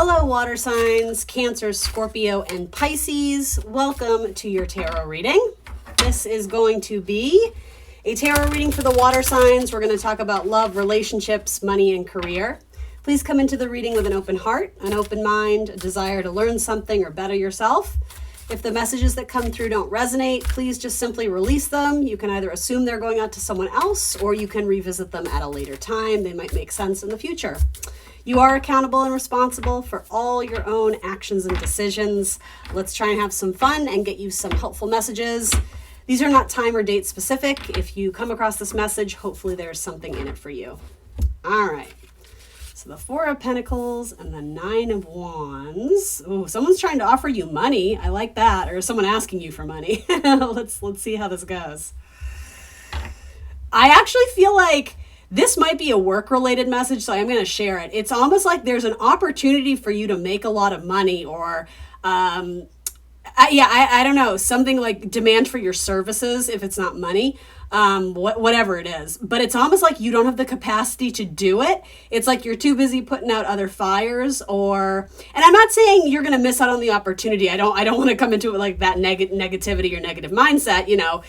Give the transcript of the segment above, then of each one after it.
Hello, water signs, Cancer, Scorpio, and Pisces. Welcome to your tarot reading. This is going to be a tarot reading for the water signs. We're going to talk about love, relationships, money, and career. Please come into the reading with an open heart, an open mind, a desire to learn something or better yourself. If the messages that come through don't resonate, please just simply release them. You can either assume they're going out to someone else, or you can revisit them at a later time. They might make sense in the future. You are accountable and responsible for all your own actions and decisions. Let's try and have some fun and get you some helpful messages. These are not time or date specific. If you come across this message, hopefully there's something in it for you. All right. So the Four of Pentacles and the Nine of Wands. Oh, someone's trying to offer you money. I like that. Or someone asking you for money. Let's see how this goes. I actually feel like this might be a work-related message, so I'm going to share it. It's almost like there's an opportunity for you to make a lot of money, or I don't know, something like demand for your services if it's not money, whatever it is. But it's almost like you don't have the capacity to do it. It's like you're too busy putting out other fires, and I'm not saying you're going to miss out on the opportunity. I don't want to come into it like that negativity or negative mindset. You know,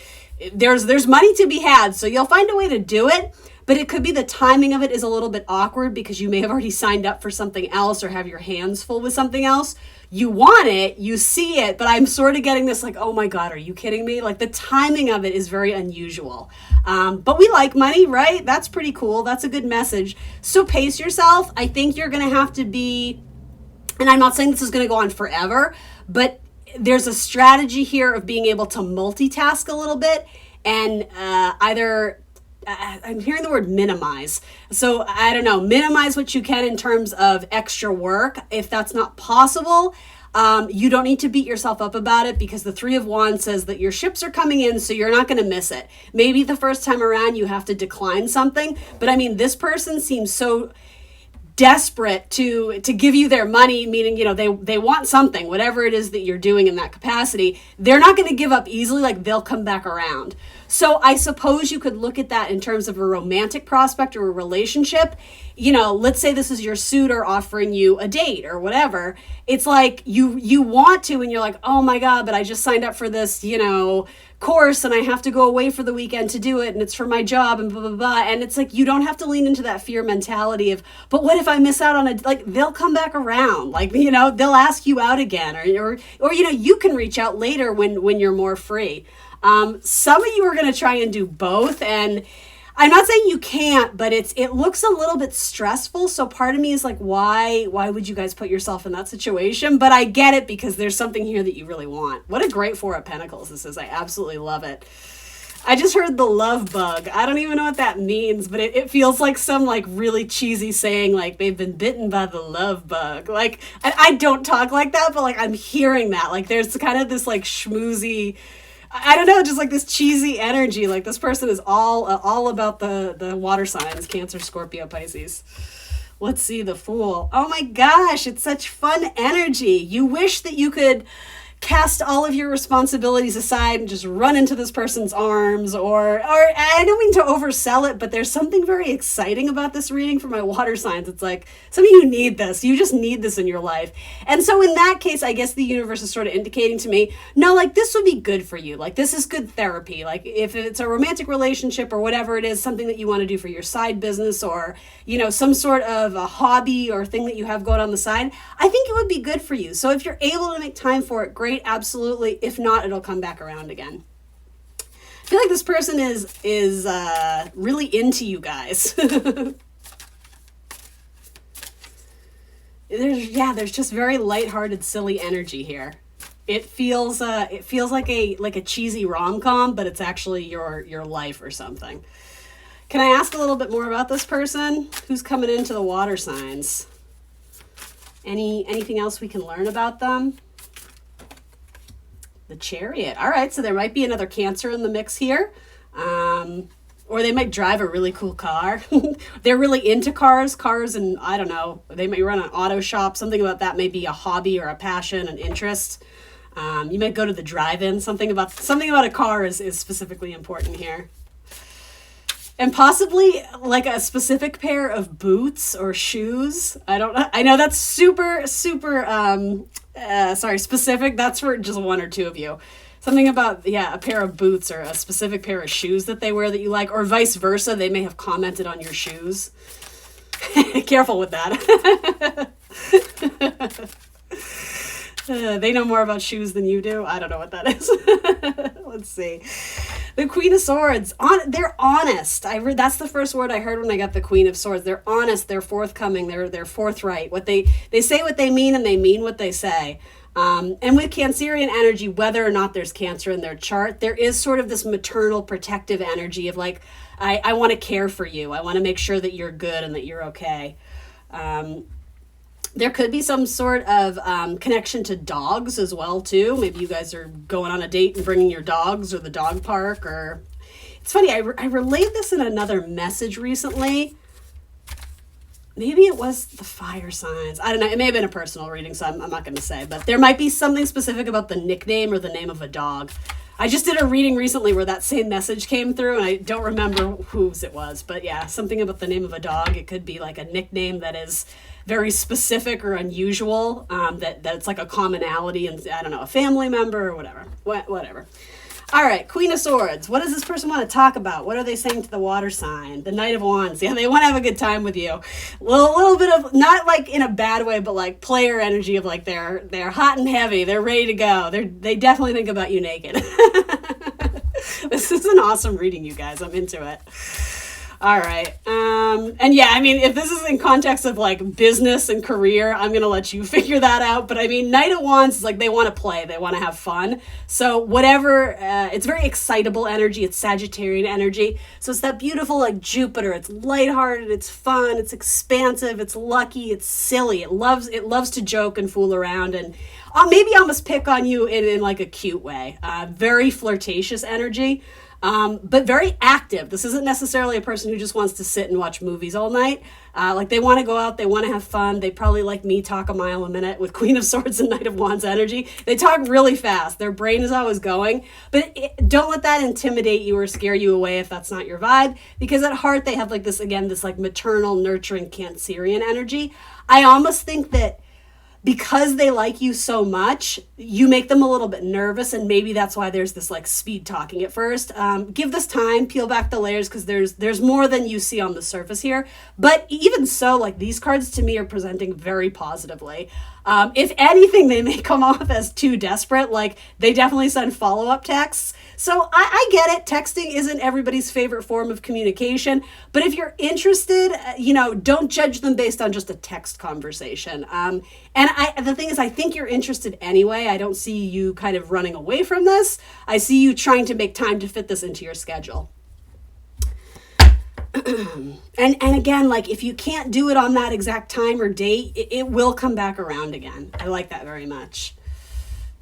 there's money to be had, so you'll find a way to do it. But it could be the timing of it is a little bit awkward because you may have already signed up for something else or have your hands full with something else. You want it, you see it, but I'm sort of getting this like, oh my God, are you kidding me? Like the timing of it is very unusual. But we like money, right? That's pretty cool. That's a good message. So pace yourself. I think you're going to have to be, and I'm not saying this is going to go on forever, but there's a strategy here of being able to multitask a little bit and I'm hearing the word minimize. So I don't know, minimize what you can in terms of extra work. If that's not possible, you don't need to beat yourself up about it because the Three of Wands says that your ships are coming in, so you're not going to miss it. Maybe the first time around you have to decline something, but I mean, this person seems so desperate to give you their money, meaning, you know, they want something, whatever it is that you're doing in that capacity. They're not going to give up easily, like they'll come back around. So I suppose you could look at that in terms of a romantic prospect or a relationship. You know, let's say this is your suitor offering you a date or whatever. It's like you want to, and you're like, oh my God, but I just signed up for this, you know, course and I have to go away for the weekend to do it and it's for my job and blah, blah, blah. And it's like, you don't have to lean into that fear mentality of, but what if I miss out on it? Like they'll come back around, like, you know, they'll ask you out again or, you know, you can reach out later when you're more free. Some of you are going to try and do both, and I'm not saying you can't, but it looks a little bit stressful. So part of me is like, why would you guys put yourself in that situation? But I get it because there's something here that you really want. What a great Four of Pentacles this is. I absolutely love it. I just heard the love bug. I don't even know what that means, but it feels like some like really cheesy saying, like they've been bitten by the love bug. Like, I don't talk like that, but like I'm hearing that. Like there's kind of this like schmoozy, I don't know, just like this cheesy energy. Like this person is all about the water signs, Cancer, Scorpio, Pisces. Let's see the Fool. Oh my gosh, it's such fun energy. You wish that you could cast all of your responsibilities aside and just run into this person's arms, or I don't mean to oversell it, but there's something very exciting about this reading for my water signs. It's like, some of you need this. You just need this in your life. And so in that case, I guess the universe is sort of indicating to me, no, like this would be good for you. Like this is good therapy. Like if it's a romantic relationship or whatever it is, something that you want to do for your side business or, you know, some sort of a hobby or thing that you have going on the side, I think it would be good for you. So if you're able to make time for it, great, absolutely. If not, it'll come back around again. I feel like this person is really into you guys. There's just very lighthearted, silly energy here. It feels like a cheesy rom-com, but it's actually your life or something. Can I ask a little bit more about this person who's coming into the water signs? Anything else we can learn about them? The Chariot. All right, so there might be another Cancer in the mix here. Or they might drive a really cool car. They're really into cars, and I don't know, they might run an auto shop. Something about that may be a hobby or a passion, an interest. You might go to the drive-in. Something about a car is specifically important here. And possibly like a specific pair of boots or shoes. I don't know. I know that's super, super, specific. That's for just one or two of you. Something about, yeah, a pair of boots or a specific pair of shoes that they wear that you like, or vice versa. They may have commented on your shoes. Careful with that. They know more about shoes than you do. I don't know what that is. Let's see. The Queen of Swords. They're honest. That's the first word I heard when I got the Queen of Swords. They're honest. They're forthcoming. They're forthright. They say what they mean, and they mean what they say. And with Cancerian energy, whether or not there's Cancer in their chart, there is sort of this maternal protective energy of like, I want to care for you. I want to make sure that you're good and that you're okay. There could be some sort of connection to dogs as well, too. Maybe you guys are going on a date and bringing your dogs, or the dog park. Or it's funny, I relayed this in another message recently. Maybe it was the fire signs. I don't know. It may have been a personal reading, so I'm not going to say. But there might be something specific about the nickname or the name of a dog. I just did a reading recently where that same message came through, and I don't remember whose it was. But yeah, something about the name of a dog. It could be like a nickname that is very specific or unusual, that it's like a commonality, and I don't know, a family member or whatever. Whatever. All right, Queen of Swords. What does this person want to talk about? What are they saying to the water sign? The Knight of Wands. Yeah, they want to have a good time with you. A little bit of, not like in a bad way, but like player energy of like they're hot and heavy. They're ready to go. They definitely think about you naked. This is an awesome reading, you guys. I'm into it. All right. And yeah, I mean, if this is in context of like business and career, I'm going to let you figure that out. But I mean, Knight of Wands is like, they want to play, they want to have fun. So whatever, it's very excitable energy. It's Sagittarian energy. So it's that beautiful, like Jupiter. It's lighthearted. It's fun. It's expansive. It's lucky. It's silly. It loves to joke and fool around, and maybe almost pick on you in like a cute way. Very flirtatious energy. But very active. This isn't necessarily a person who just wants to sit and watch movies all night. Like they want to go out, they want to have fun. They probably, like me, talk a mile a minute with Queen of Swords and Knight of Wands energy. They talk really fast. Their brain is always going. But don't let that intimidate you or scare you away if that's not your vibe. Because at heart, they have like this, again, this like maternal, nurturing Cancerian energy. I almost think that because they like you so much, you make them a little bit nervous, and maybe that's why there's this like speed talking at first. Give this time, peel back the layers, because there's more than you see on the surface here. But even so, like these cards to me are presenting very positively. If anything, they may come off as too desperate. Like they definitely send follow-up texts. So I get it. Texting isn't everybody's favorite form of communication. But if you're interested, don't judge them based on just a text conversation. And the thing is, I think you're interested anyway. I don't see you kind of running away from this. I see you trying to make time to fit this into your schedule. And again, like if you can't do it on that exact time or date, it will come back around again. I like that very much.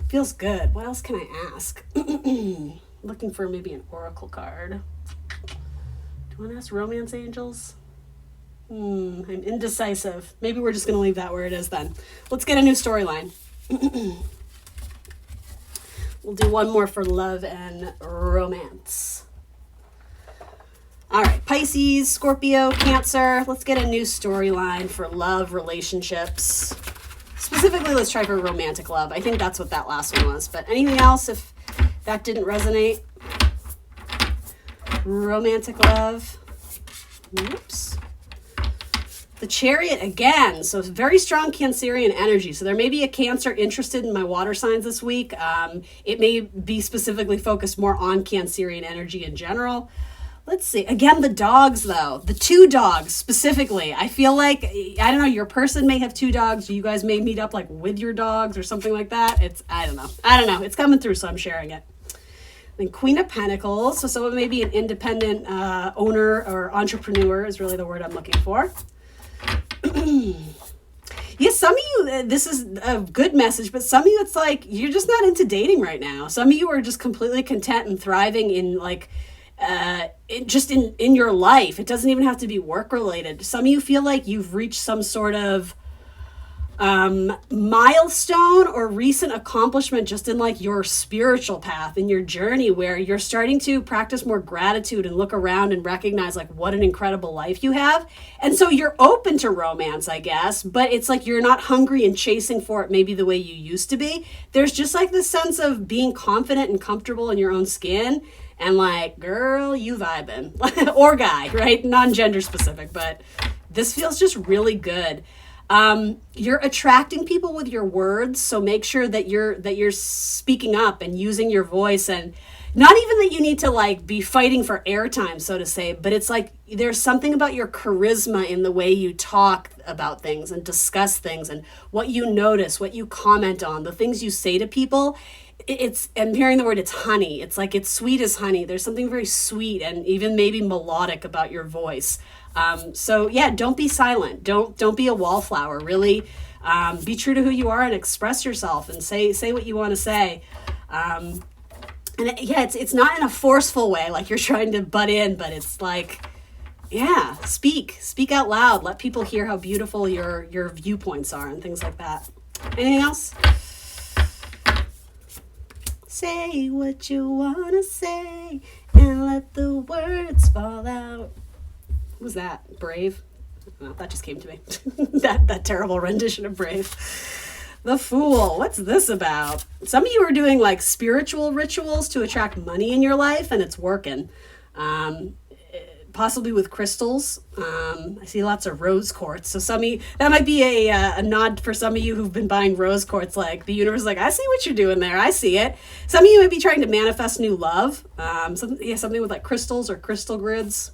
Feels good. What else can I ask? Looking for maybe an oracle card. Do you want to ask romance angels? I'm indecisive. Maybe we're just going to leave that where it is then. Let's get a new storyline. We'll do one more for love and romance. All right, Pisces, Scorpio, Cancer. Let's get a new storyline for love, relationships. Specifically, let's try for romantic love. I think that's what that last one was. But anything else, if that didn't resonate? Romantic love. Oops. The Chariot again. So very strong Cancerian energy. So there may be a Cancer interested in my water signs this week. It may be specifically focused more on Cancerian energy in general. Let's see. Again, the dogs, though. The two dogs, specifically. I feel like, I don't know, your person may have two dogs. You guys may meet up, like, with your dogs or something like that. I don't know. It's coming through, so I'm sharing it. Then Queen of Pentacles. So someone may be an independent owner or entrepreneur is really the word I'm looking for. Yes, some of you, this is a good message, but some of you, it's like, you're just not into dating right now. Some of you are just completely content and thriving in, like, in your life. It doesn't even have to be work related. Some of you feel like you've reached some sort of milestone or recent accomplishment just in like your spiritual path in your journey, where you're starting to practice more gratitude and look around and recognize like what an incredible life you have. And so you're open to romance, I guess, but it's like you're not hungry and chasing for it maybe the way you used to be. There's just like this sense of being confident and comfortable in your own skin and like, girl, you vibing. Or guy, right? Non-gender specific, but this feels just really good. You're attracting people with your words, so make sure that you're speaking up and using your voice, and not even that you need to like be fighting for airtime, so to say, but it's like there's something about your charisma in the way you talk about things and discuss things and what you notice, what you comment on, the things you say to people. I'm hearing the word, it's honey. It's like, it's sweet as honey. There's something very sweet and even maybe melodic about your voice. So yeah, don't be silent. Don't be a wallflower. Really, be true to who you are and express yourself and say what you want to say. It's not in a forceful way, like you're trying to butt in, but it's like, yeah, speak out loud. Let people hear how beautiful your viewpoints are and things like that. Anything else? Say what you want to say and let the words fall out. What was that? Brave? Oh, that just came to me. that terrible rendition of Brave. The Fool. What's this about? Some of you are doing like spiritual rituals to attract money in your life, and it's working. Possibly with crystals. I see lots of rose quartz. So some of you, that might be a nod for some of you who've been buying rose quartz. Like the universe is like, I see what you're doing there. I see it. Some of you might be trying to manifest new love. Something with like crystals or crystal grids.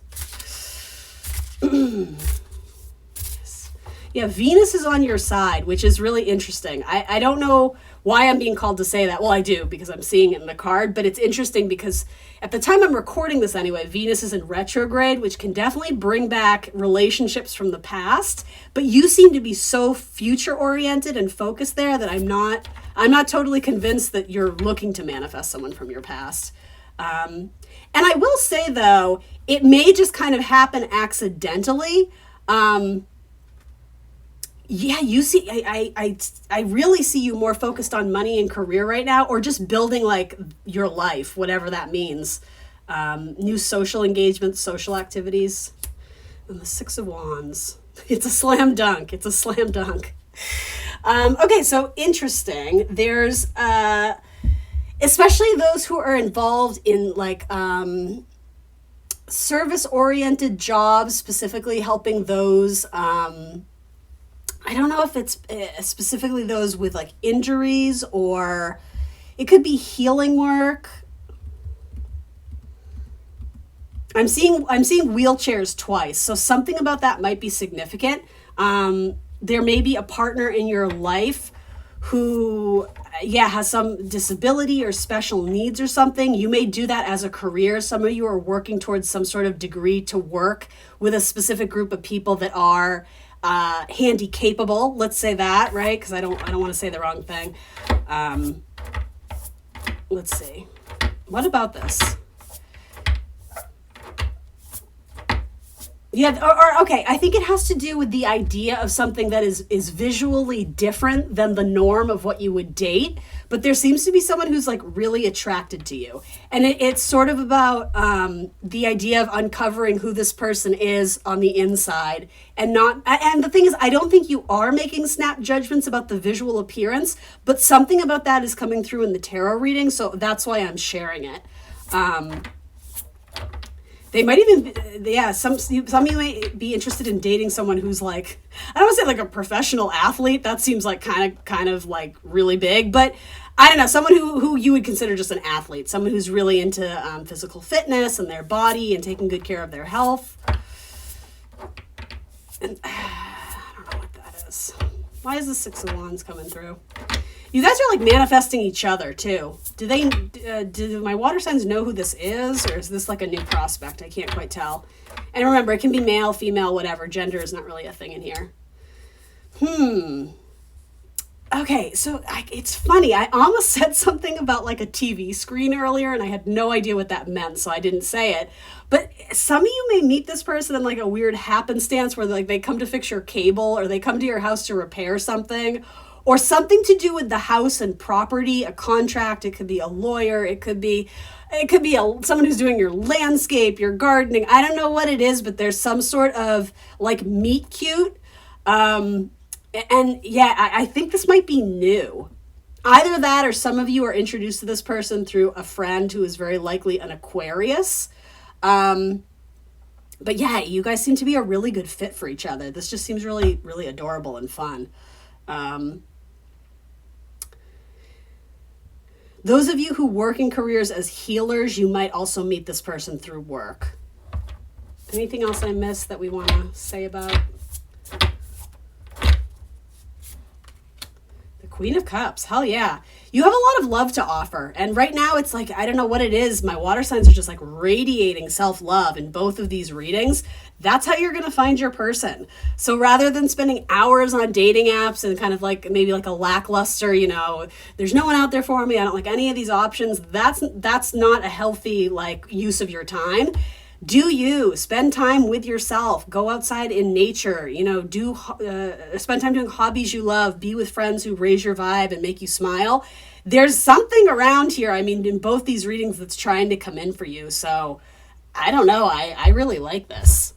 Yeah, Venus is on your side, which is really interesting. I don't know why I'm being called to say that. Well, I do, because I'm seeing it in the card, but it's interesting because at the time I'm recording this anyway, Venus is in retrograde, which can definitely bring back relationships from the past, but you seem to be so future oriented and focused there that I'm not totally convinced that you're looking to manifest someone from your past. And I will say though, it may just kind of happen accidentally. Yeah, you see, I really see you more focused on money and career right now, or just building like your life, whatever that means. New social engagements, social activities. And the Six of Wands. It's a slam dunk. It's a slam dunk. Okay, so interesting. There's, especially those who are involved in like service-oriented jobs, specifically helping those... I don't know if it's specifically those with like injuries, or it could be healing work. I'm seeing wheelchairs twice, so something about that might be significant. There may be a partner in your life who, has some disability or special needs or something. You may do that as a career. Some of you are working towards some sort of degree to work with a specific group of people that are handy capable, let's say that, right? Because I don't want to say the wrong thing. Let's see. What about this? Yeah, or okay, I think it has to do with the idea of something that is visually different than the norm of what you would date, but there seems to be someone who's like really attracted to you. And it's sort of about the idea of uncovering who this person is on the inside, and the thing is, I don't think you are making snap judgments about the visual appearance, but something about that is coming through in the tarot reading, so that's why I'm sharing it. They might even, some of you might be interested in dating someone who's like, I don't want to say like a professional athlete. That seems like kind of like really big, but I don't know, someone who you would consider just an athlete, someone who's really into physical fitness and their body and taking good care of their health. And I don't know what that is. Why is the Six of Wands coming through? You guys are like manifesting each other too. Do my water signs know who this is, or is this like a new prospect? I can't quite tell. And remember, it can be male, female, whatever. Gender is not really a thing in here. Okay, so it's funny. I almost said something about like a TV screen earlier, and I had no idea what that meant, so I didn't say it. But some of you may meet this person in like a weird happenstance where like they come to fix your cable, or they come to your house to repair something, or something to do with the house and property, a contract. It could be a lawyer. It could be someone who's doing your landscape, your gardening. I don't know what it is, but there's some sort of like meet cute. And yeah, I think this might be new. Either that or some of you are introduced to this person through a friend who is very likely an Aquarius. Um, but yeah, you guys seem to be a really good fit for each other. This just seems really, really adorable and fun. Um, those of you who work in careers as healers, you might also meet this person through work. Anything else I missed that we want to say about? Queen of Cups. Hell yeah. You have a lot of love to offer. And right now it's like, I don't know what it is. My water signs are just like radiating self-love in both of these readings. That's how you're going to find your person. So rather than spending hours on dating apps and kind of like maybe like a lackluster, there's no one out there for me, I don't like any of these options. That's not a healthy like use of your time. Do you spend time with yourself, go outside in nature, spend time doing hobbies you love, be with friends who raise your vibe and make you smile. There's something around here, in both these readings that's trying to come in for you. So I don't know. I really like this.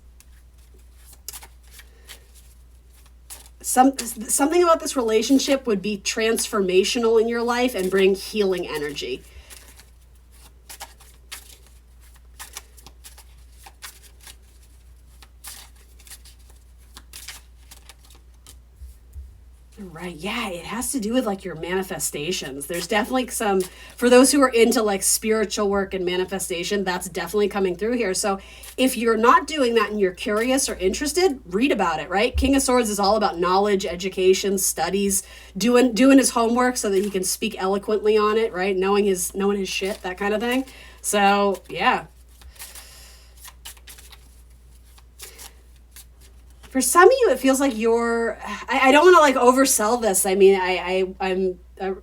Something about this relationship would be transformational in your life and bring healing energy. Right. Yeah, it has to do with like your manifestations. There's definitely for those who are into like spiritual work and manifestation, that's definitely coming through here. So if you're not doing that and you're curious or interested, read about it, right? King of Swords is all about knowledge, education, studies, doing his homework so that he can speak eloquently on it, right? Knowing his shit, that kind of thing. So yeah. For some of you, it feels like I don't want to like oversell this. I'm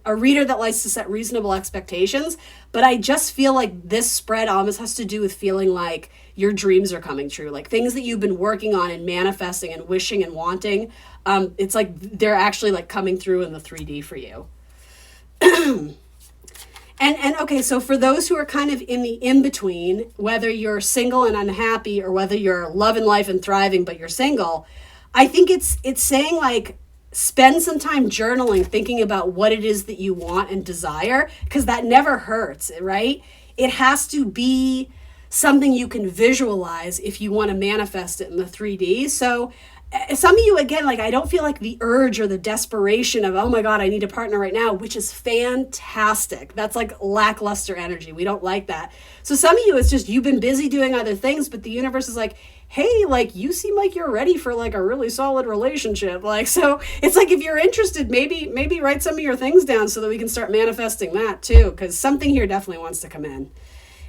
a reader that likes to set reasonable expectations, but I just feel like this spread almost has to do with feeling like your dreams are coming true, like things that you've been working on and manifesting and wishing and wanting. It's like they're actually like coming through in the 3D for you. And okay, so for those who are kind of in the in-between, whether you're single and unhappy or whether you're loving life and thriving but you're single, I think it's saying like spend some time journaling, thinking about what it is that you want and desire, because that never hurts, right? It has to be something you can visualize if you want to manifest it in the 3D. So some of you, again, like I don't feel like the urge or the desperation of, oh my God, I need a partner right now, which is fantastic. That's like lackluster energy. We don't like that. So some of you, it's just you've been busy doing other things, but the universe is like, hey, like you seem like you're ready for like a really solid relationship. Like, so it's like if you're interested, maybe write some of your things down so that we can start manifesting that too, because something here definitely wants to come in.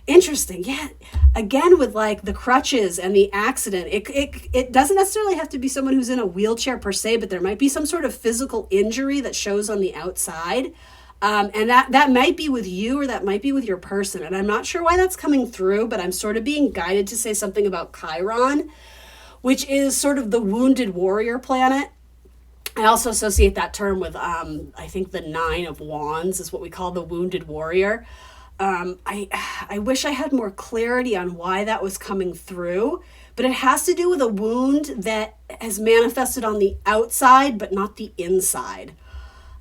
Interesting. Yeah. Again, with like the crutches and the accident, it doesn't necessarily have to be someone who's in a wheelchair per se, but there might be some sort of physical injury that shows on the outside. And that might be with you or that might be with your person. And I'm not sure why that's coming through, but I'm sort of being guided to say something about Chiron, which is sort of the wounded warrior planet. I also associate that term with, I think the 9 of Wands is what we call the wounded warrior. I wish I had more clarity on why that was coming through, but it has to do with a wound that has manifested on the outside, but not the inside.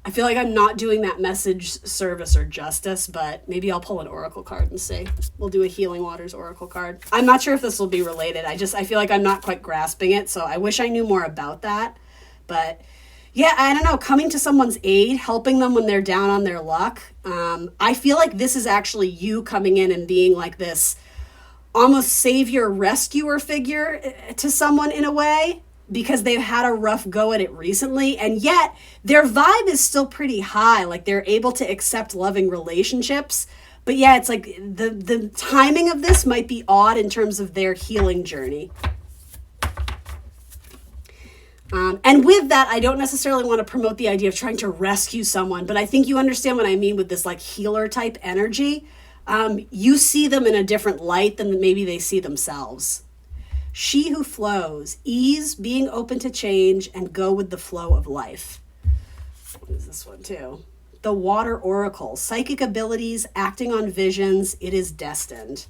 I feel like I'm not doing that message service or justice, but maybe I'll pull an oracle card and see. We'll do a Healing Waters oracle card. I'm not sure if this will be related. I feel like I'm not quite grasping it, so I wish I knew more about that. But yeah, I don't know, coming to someone's aid, helping them when they're down on their luck. I feel like this is actually you coming in and being like this almost savior rescuer figure to someone in a way, because they've had a rough go at it recently, and yet their vibe is still pretty high. Like they're able to accept loving relationships. But yeah, it's like the timing of this might be odd in terms of their healing journey. And with that, I don't necessarily want to promote the idea of trying to rescue someone, but I think you understand what I mean with this like healer type energy. You see them in a different light than maybe they see themselves. She who flows, ease, being open to change, and go with the flow of life. What is this one too? The Water Oracle, psychic abilities, acting on visions, it is destined.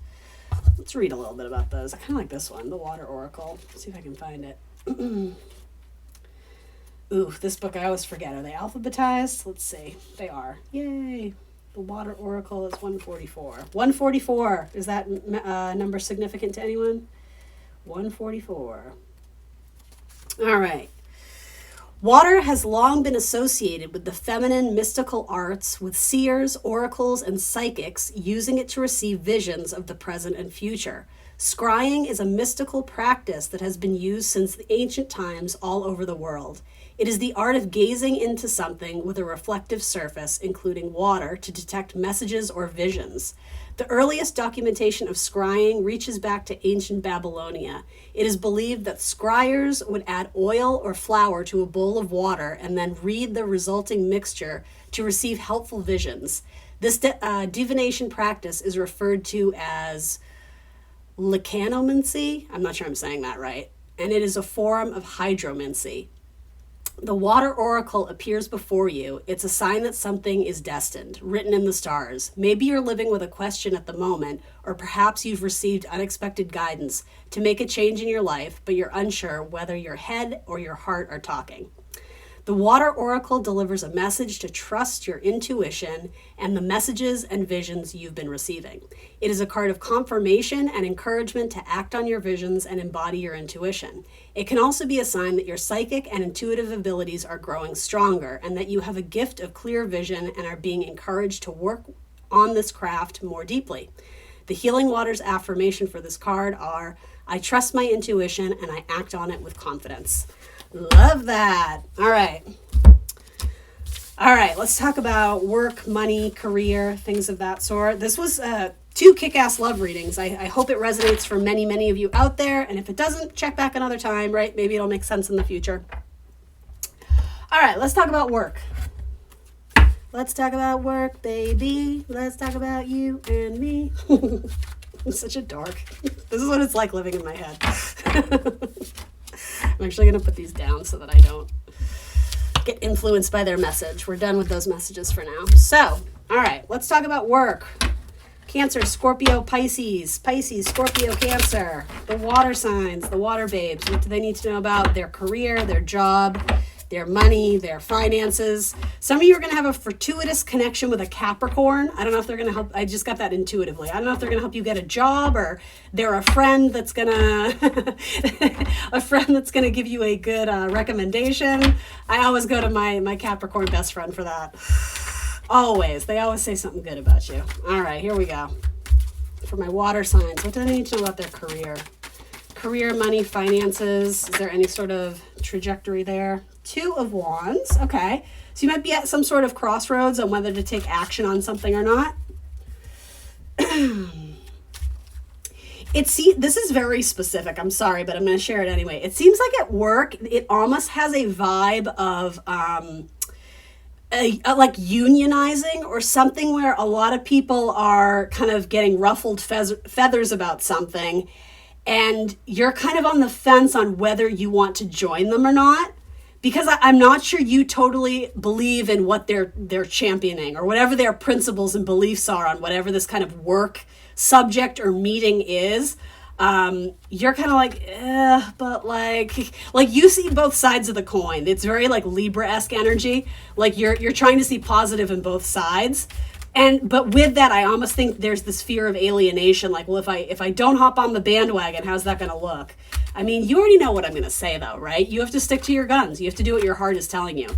Let's read a little bit about those. I kind of like this one, the Water Oracle. Let's see if I can find it. Ooh, this book I always forget. Are they alphabetized? Let's see. They are. Yay. The Water Oracle is 144. 144. Is that number significant to anyone? 144. All right. Water has long been associated with the feminine mystical arts, with seers, oracles, and psychics using it to receive visions of the present and future. Scrying is a mystical practice that has been used since the ancient times all over the world. It is the art of gazing into something with a reflective surface, including water, to detect messages or visions. The earliest documentation of scrying reaches back to ancient Babylonia. It is believed that scryers would add oil or flour to a bowl of water and then read the resulting mixture to receive helpful visions. This divination practice is referred to as lecanomancy. I'm not sure I'm saying that right. And it is a form of hydromancy. The Water Oracle appears before you. It's a sign that something is destined, written in the stars. Maybe you're living with a question at the moment, or perhaps you've received unexpected guidance to make a change in your life, but you're unsure whether your head or your heart are talking. The Water Oracle delivers a message to trust your intuition and the messages and visions you've been receiving. It is a card of confirmation and encouragement to act on your visions and embody your intuition. It can also be a sign that your psychic and intuitive abilities are growing stronger and that you have a gift of clear vision and are being encouraged to work on this craft more deeply. The Healing Waters affirmation for this card are, I trust my intuition and I act on it with confidence. Love that. All right, let's talk about work, money, career, things of that sort. This was two kick-ass love readings. I hope it resonates for many, many of you out there. And if it doesn't, check back another time, right? Maybe it'll make sense in the future. All right, let's talk about work. Let's talk about work, baby. Let's talk about you and me. I'm such a dork. This is what it's like living in my head. I'm actually going to put these down so that I don't get influenced by their message. We're done with those messages for now. So, all right, let's talk about work. Cancer, Scorpio, Pisces, Scorpio, Cancer, the water signs, the water babes. What do they need to know about their career, their job, their money, their finances? Some of you are going to have a fortuitous connection with a Capricorn. I don't know if they're going to help. I just got that intuitively. I don't know if they're going to help you get a job, or they're a friend that's going to give you a good recommendation. I always go to my Capricorn best friend for that. Always. They always say something good about you. All right, here we go. For my water signs, what do they need to know about their career? Career, money, finances. Is there any sort of trajectory there? 2 of Wands. Okay. So you might be at some sort of crossroads on whether to take action on something or not. This is very specific. I'm sorry, but I'm going to share it anyway. It seems like at work, it almost has a vibe of like unionizing or something, where a lot of people are kind of getting ruffled feathers about something, and you're kind of on the fence on whether you want to join them or not, because I'm not sure you totally believe in what they're championing, or whatever their principles and beliefs are on whatever this kind of work subject or meeting is. You're kind of like, but like you see both sides of the coin. It's very like Libra-esque energy. Like you're trying to see positive in both sides. But with that, I almost think there's this fear of alienation. Like, well, if I don't hop on the bandwagon, how's that going to look? I mean, you already know what I'm going to say, though, right? You have to stick to your guns. You have to do what your heart is telling you.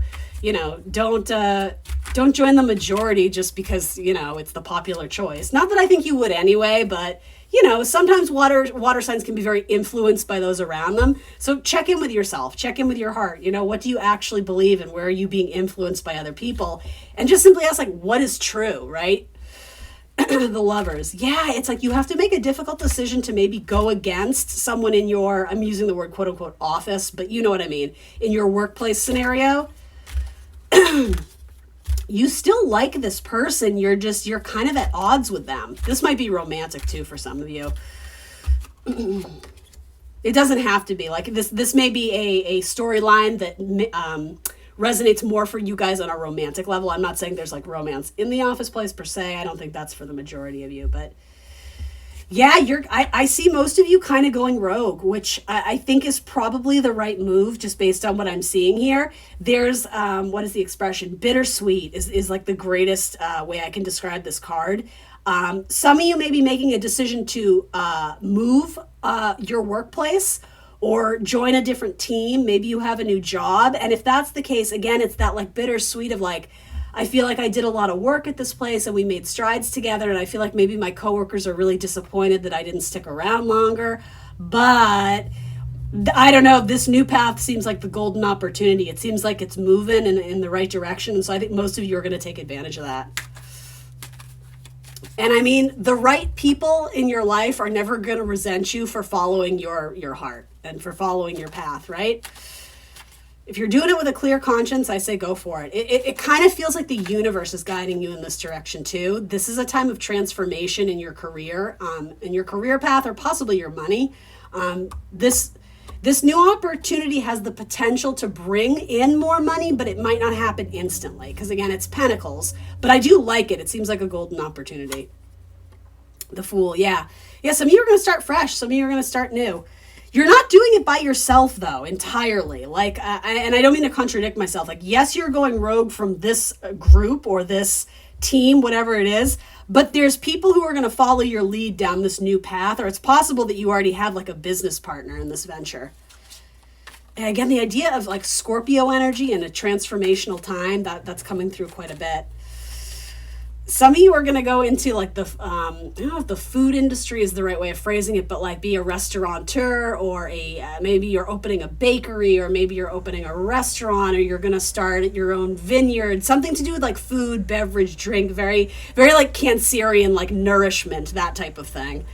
You know, don't join the majority just because, you know, it's the popular choice. Not that I think you would anyway, but, you know, sometimes water signs can be very influenced by those around them. So check in with yourself, check in with your heart. You know, what do you actually believe in? Where are you being influenced by other people? And just simply ask, like, what is true, right? The Lovers. Yeah, it's like you have to make a difficult decision to maybe go against someone in your, I'm using the word quote unquote office, but you know what I mean, in your workplace scenario. You still like this person, you're kind of at odds with them. This might be romantic too for some of you. It doesn't have to be. Like this may be a storyline that resonates more for you guys on a romantic level. I'm not saying there's like romance in the office place per se. I don't think that's for the majority of you, but yeah, I see most of you kind of going rogue, which I think is probably the right move just based on what I'm seeing here. There's, what is the expression? Bittersweet is like the greatest way I can describe this card. Some of you may be making a decision to move your workplace or join a different team. Maybe you have a new job. And if that's the case, again, it's that like bittersweet of like, I feel like I did a lot of work at this place and we made strides together. And I feel like maybe my coworkers are really disappointed that I didn't stick around longer. But I don't know, this new path seems like the golden opportunity. It seems like it's moving in the right direction. And so I think most of you are going to take advantage of that. And I mean, the right people in your life are never going to resent you for following your heart and for following your path, right? If you're doing it with a clear conscience, I say go for it. It kind of feels like the universe is guiding you in this direction too. This is a time of transformation in your career path, or possibly your money. This new opportunity has the potential to bring in more money, but it might not happen instantly because, again, it's Pentacles. But I do like it. It seems like a golden opportunity. The Fool, yeah. Yeah, some of you are going to start fresh. Some of you are going to start new. You're not doing it by yourself, though, entirely. Like, and I don't mean to contradict myself. Like, yes, you're going rogue from this group or this team, whatever it is, but there's people who are going to follow your lead down this new path, or it's possible that you already have like a business partner in this venture. And again, the idea of like Scorpio energy and a transformational time, that's coming through quite a bit. Some of you are going to go into like the, I don't know if the food industry is the right way of phrasing it, but like be a restaurateur or maybe you're opening a bakery, or maybe you're opening a restaurant, or you're going to start your own vineyard, something to do with like food, beverage, drink, very, very like Cancerian, like nourishment, that type of thing.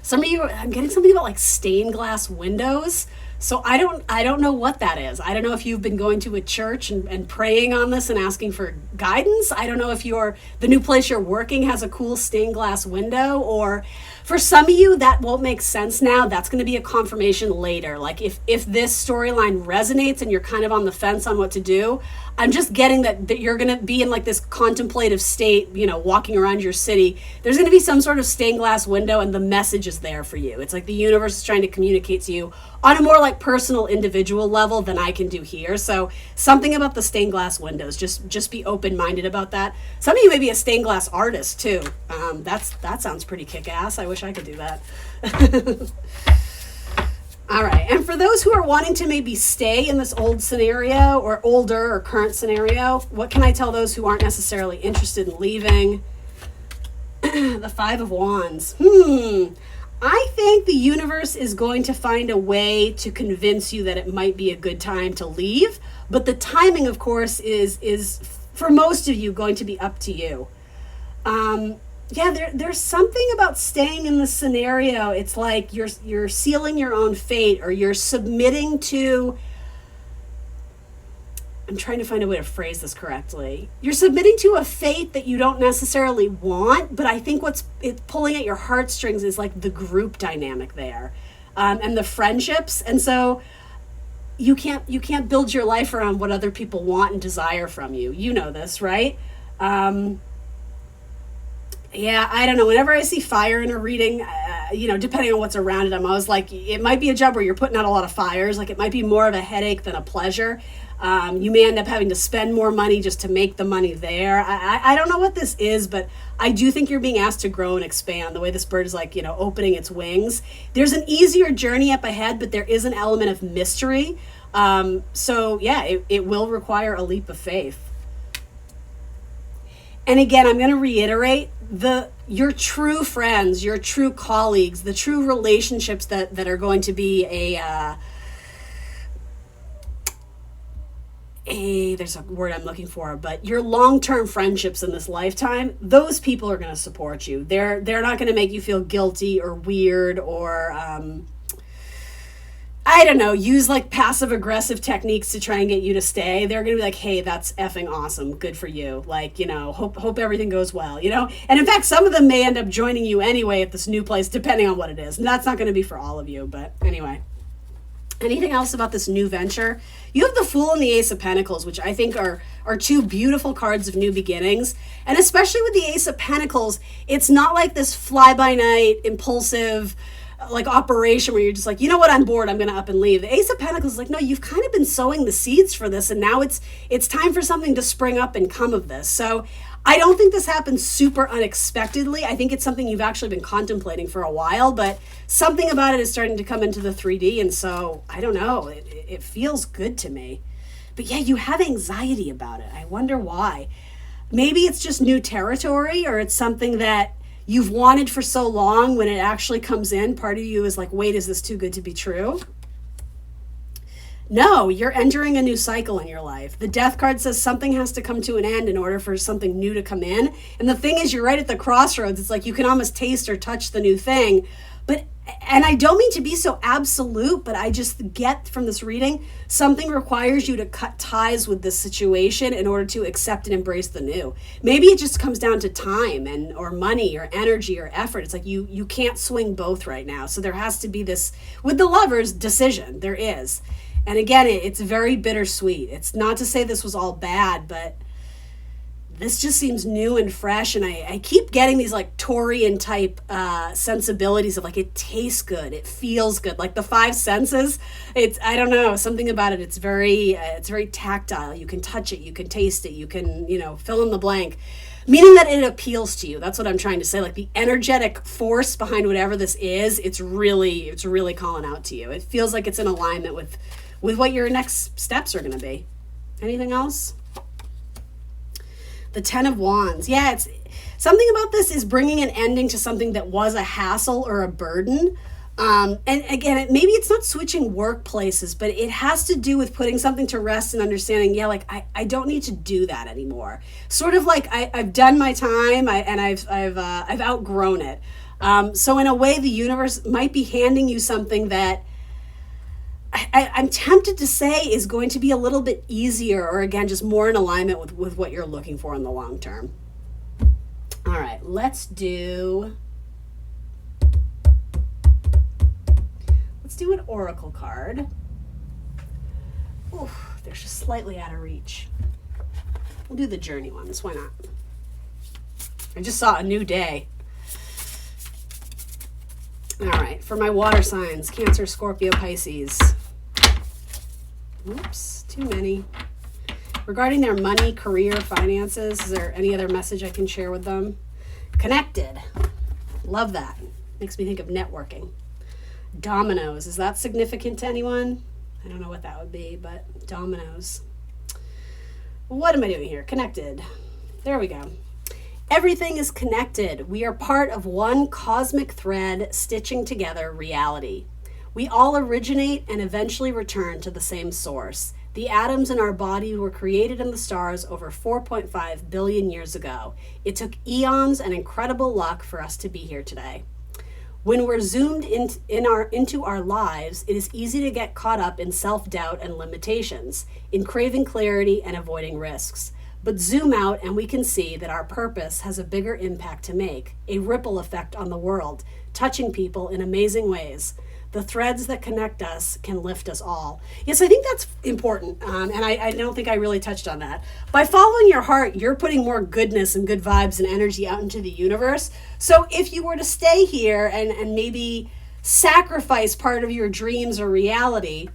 Some of you, I'm getting something about like stained glass windows. So I don't know what that is. I don't know if you've been going to a church and praying on this and asking for guidance. I don't know if the new place you're working has a cool stained glass window, or for some of you that won't make sense now. That's going to be a confirmation later. Like if this storyline resonates and you're kind of on the fence on what to do, I'm just getting that you're going to be in like this contemplative state, you know, walking around your city. There's going to be some sort of stained glass window and the message is there for you. It's like the universe is trying to communicate to you on a more like personal, individual level than I can do here. So something about the stained glass windows, just be open-minded about that. Some of you may be a stained glass artist too. That sounds pretty kick-ass. I wish I could do that. All right, and for those who are wanting to maybe stay in this old scenario or older or current scenario, what can I tell those who aren't necessarily interested in leaving? The Five of Wands. I think the universe is going to find a way to convince you that it might be a good time to leave, but the timing, of course, is for most of you going to be up to you. Yeah, there's something about staying in the scenario. It's like you're sealing your own fate, or you're submitting to, I'm trying to find a way to phrase this correctly. You're submitting to a fate that you don't necessarily want, but I think it's pulling at your heartstrings is like the group dynamic there, and the friendships. And so you can't build your life around what other people want and desire from you. You know this, right? Yeah, I don't know. Whenever I see fire in a reading, depending on what's around it, I'm always like, it might be a job where you're putting out a lot of fires. Like it might be more of a headache than a pleasure. You may end up having to spend more money just to make the money there. I don't know what this is, but I do think you're being asked to grow and expand. The way this bird is like, opening its wings. There's an easier journey up ahead, but there is an element of mystery. So yeah, it will require a leap of faith. And again, I'm going to reiterate, your true friends, your true colleagues, the true relationships that are going to be there's a word I'm looking for, but your long-term friendships in this lifetime, those people are going to support you. They're not going to make you feel guilty or weird or I don't know, use like passive aggressive techniques to try and get you to stay. They're going to be like, hey, that's effing awesome. Good for you. Like, hope everything goes well, And in fact, some of them may end up joining you anyway at this new place, depending on what it is. And that's not going to be for all of you. But anyway, anything else about this new venture? You have the Fool and the Ace of Pentacles, which I think are two beautiful cards of new beginnings. And especially with the Ace of Pentacles, it's not like this fly-by-night, impulsive, like operation where you're just like, you know what, I'm bored, I'm gonna up and leave. The Ace of Pentacles is like, no, you've kind of been sowing the seeds for this, and now it's time for something to spring up and come of this. So I don't think this happens super unexpectedly. I think it's something you've actually been contemplating for a while, but something about it is starting to come into the 3D, and so I don't know, it feels good to me. But yeah, you have anxiety about it. I wonder why. Maybe it's just new territory, or it's something that you've wanted for so long. When it actually comes in, part of you is like, wait, is this too good to be true? No, you're entering a new cycle in your life. The Death card says something has to come to an end in order for something new to come in. And the thing is, you're right at the crossroads. It's like you can almost taste or touch the new thing. And I don't mean to be so absolute, but I just get from this reading, something requires you to cut ties with this situation in order to accept and embrace the new. Maybe it just comes down to time or money or energy or effort. It's like you can't swing both right now. So there has to be this, with the Lovers, decision. There is. And again, it's very bittersweet. It's not to say this was all bad, but this just seems new and fresh, and I keep getting these like Taurian type sensibilities of like, it tastes good, it feels good, like the five senses. I don't know, something about it. It's very tactile. You can touch it, you can taste it, you can fill in the blank, meaning that it appeals to you. That's what I'm trying to say. Like the energetic force behind whatever this is, it's really calling out to you. It feels like it's in alignment with what your next steps are going to be. Anything else? The 10 of Wands. Yeah, it's something about this is bringing an ending to something that was a hassle or a burden. And again, maybe it's not switching workplaces, but it has to do with putting something to rest and understanding, yeah, like I don't need to do that anymore. Sort of like I've done my time, I've outgrown it. So in a way, the universe might be handing you something that I'm tempted to say is going to be a little bit easier, or again, just more in alignment with what you're looking for in the long term. All right, let's do an oracle card. Ooh, they're just slightly out of reach. We'll do the journey ones, why not? I just saw a new day. All right, for my water signs, Cancer, Scorpio, Pisces. Oops, too many. Regarding their money, career, finances, is there any other message I can share with them? Connected. Love that. Makes me think of networking. Dominoes. Is that significant to anyone? I don't know what that would be, but dominoes. What am I doing here? Connected. There we go. Everything is connected. We are part of one cosmic thread stitching together reality. We all originate and eventually return to the same source. The atoms in our body were created in the stars over 4.5 billion years ago. It took eons and incredible luck for us to be here today. When we're zoomed into our lives, it is easy to get caught up in self-doubt and limitations, in craving clarity and avoiding risks. But zoom out and we can see that our purpose has a bigger impact to make, a ripple effect on the world, touching people in amazing ways. The threads that connect us can lift us all. Yes, I think that's important, and I don't think I really touched on that. By following your heart, you're putting more goodness and good vibes and energy out into the universe. So if you were to stay here and maybe sacrifice part of your dreams or reality,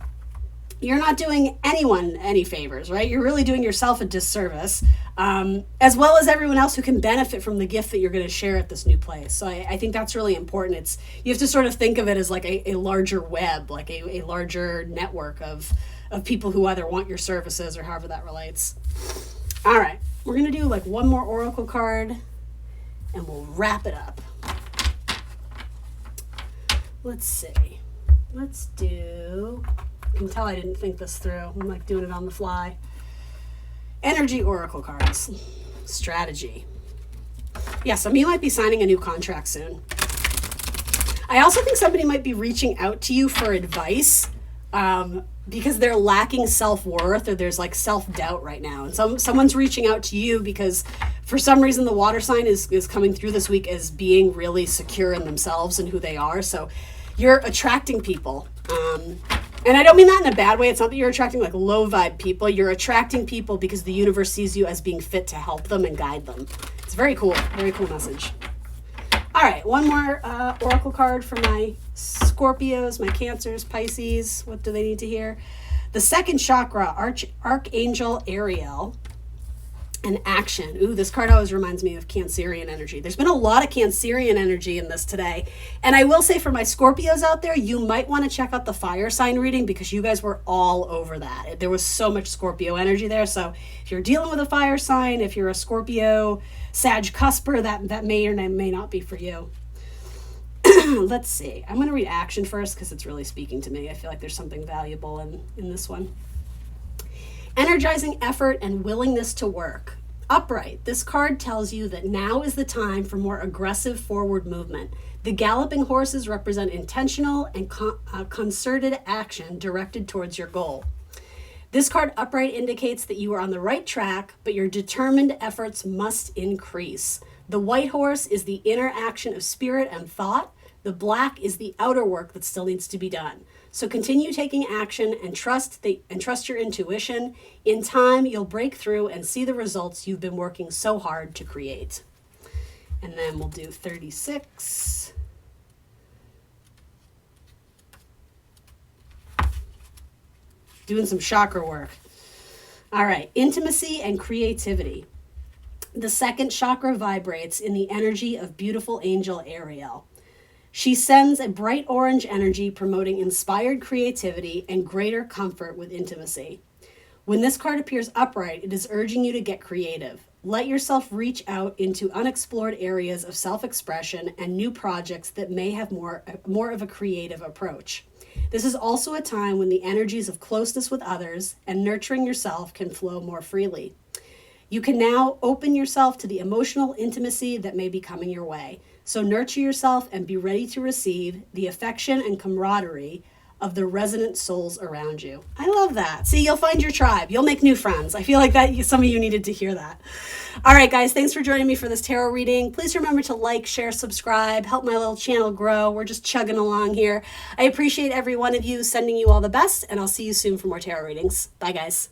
you're not doing anyone any favors, right? You're really doing yourself a disservice, as well as everyone else who can benefit from the gift that you're going to share at this new place. So I think that's really important. You have to sort of think of it as like a larger web, like a larger network of people who either want your services or however that relates. All right, we're going to do like one more oracle card and we'll wrap it up. Let's see. Let's do... You can tell I didn't think this through. I'm like doing it on the fly. Energy oracle cards. Strategy. Yeah, some of you might be signing a new contract soon. I also think somebody might be reaching out to you for advice because they're lacking self-worth, or there's like self-doubt right now. And someone's reaching out to you because for some reason the water sign is coming through this week as being really secure in themselves and who they are. So you're attracting people. And I don't mean that in a bad way. It's not that you're attracting like low vibe people. You're attracting people because the universe sees you as being fit to help them and guide them. It's very cool message. All right, one more oracle card for my Scorpios, my Cancers, Pisces. What do they need to hear? The second chakra, Archangel Ariel. And action. Ooh, this card always reminds me of Cancerian energy. There's been a lot of Cancerian energy in this today. And I will say for my Scorpios out there, you might want to check out the fire sign reading because you guys were all over that. There was so much Scorpio energy there. So if you're dealing with a fire sign, if you're a Scorpio, Sag Cusper, that may or may not be for you. Let's see. I'm going to read action first because it's really speaking to me. I feel like there's something valuable in this one. Energizing effort and willingness to work. Upright. This card tells you that now is the time for more aggressive forward movement. The galloping horses represent intentional and concerted action directed towards your goal. This card, upright, indicates that you are on the right track, but your determined efforts must increase. The white horse is the inner action of spirit and thought. The black is the outer work that still needs to be done. So continue taking action and trust your intuition. In time, you'll break through and see the results you've been working so hard to create. And then we'll do 36. Doing some chakra work. All right, intimacy and creativity. The second chakra vibrates in the energy of beautiful angel Ariel. She sends a bright orange energy promoting inspired creativity and greater comfort with intimacy. When this card appears upright, it is urging you to get creative. Let yourself reach out into unexplored areas of self-expression and new projects that may have more of a creative approach. This is also a time when the energies of closeness with others and nurturing yourself can flow more freely. You can now open yourself to the emotional intimacy that may be coming your way. So nurture yourself and be ready to receive the affection and camaraderie of the resonant souls around you. I love that. See, you'll find your tribe. You'll make new friends. I feel like that some of you needed to hear that. All right, guys, thanks for joining me for this tarot reading. Please remember to like, share, subscribe, help my little channel grow. We're just chugging along here. I appreciate every one of you, sending you all the best, and I'll see you soon for more tarot readings. Bye, guys.